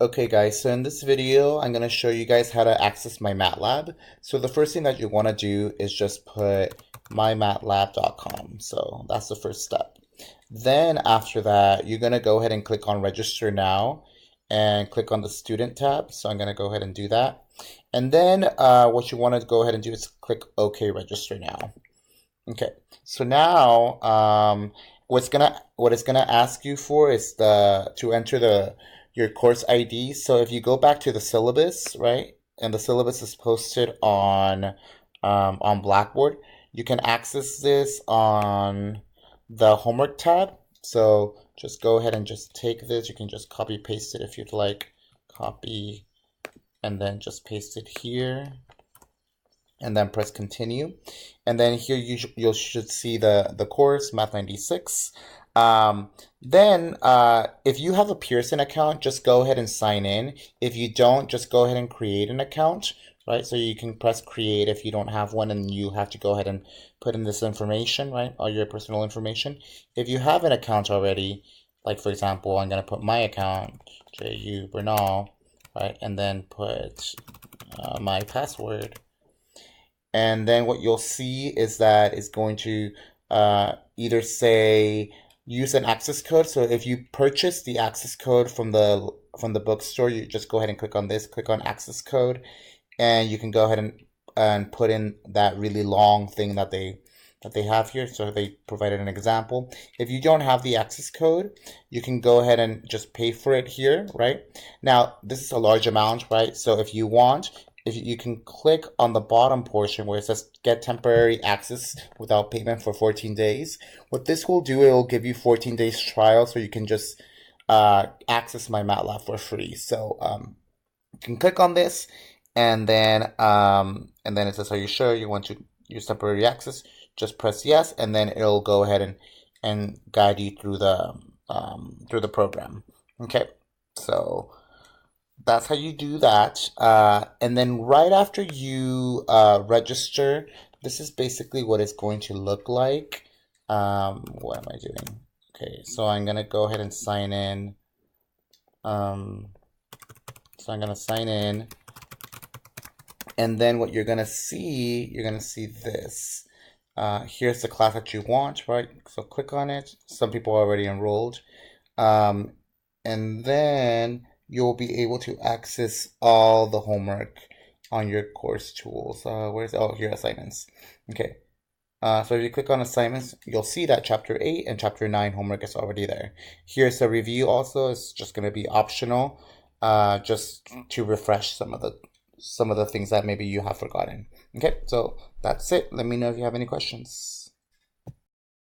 Okay guys, so in this video, I'm going to show you guys how to access MyMathlab. So the first thing that you want to do is just put mymatlab.com. So that's the first step. Then after that, you're going to go ahead and click on register now and click on the student tab. So I'm going to go ahead and do that. And then what you want to go ahead and do is click OK, register now. Okay, so now what it's gonna ask you for is to enter your course ID. So if you go back to the syllabus, right, and the syllabus is posted on Blackboard, you can access this on the homework tab. So just go ahead and just take this. You can just copy paste it if you'd like. Copy and then just paste it here and then press continue. And then here you should see the course, Math 96. Then if you have a Pearson account, just go ahead and sign in. If you don't, just go ahead and create an account, right? So you can press create if you don't have one, and you have to go ahead and put in this information, right? All your personal information. If you have an account already, like for example, I'm going to put my account, J.U. Bernal, right? And then put my password. And then what you'll see is that it's going to either say use an access code. So if you purchase the access code from the bookstore, you just go ahead and click on this, click on access code, and you can go ahead and put in that really long thing that they have here. So they provided an example. If you don't have the access code, you can go ahead and just pay for it here, right? Now, this is a large amount, right? So if you want, if you can click on the bottom portion where it says get temporary access without payment for 14 days. What this will do, it will give you 14 days trial, so you can just access MyMathlab for free. So you can click on this, and then it says, are you sure you want to use temporary access? Just press yes, and then it'll go ahead and guide you through the program. Okay, so that's how you do that. And then right after you register, this is basically what it's going to look like. What am I doing? Okay, so I'm gonna go ahead and sign in. So I'm gonna sign in, and then what you're gonna see this. Here's the class that you want, right? So click on it. Some people are already enrolled. And then you'll be able to access all the homework on your course tools. Where's, oh, here, assignments. Okay. So if you click on assignments, you'll see that chapter 8 and chapter 9 homework is already there. Here's a review also. It's just going to be optional, just to refresh some of the things that maybe you have forgotten. Okay, so that's it. Let me know if you have any questions.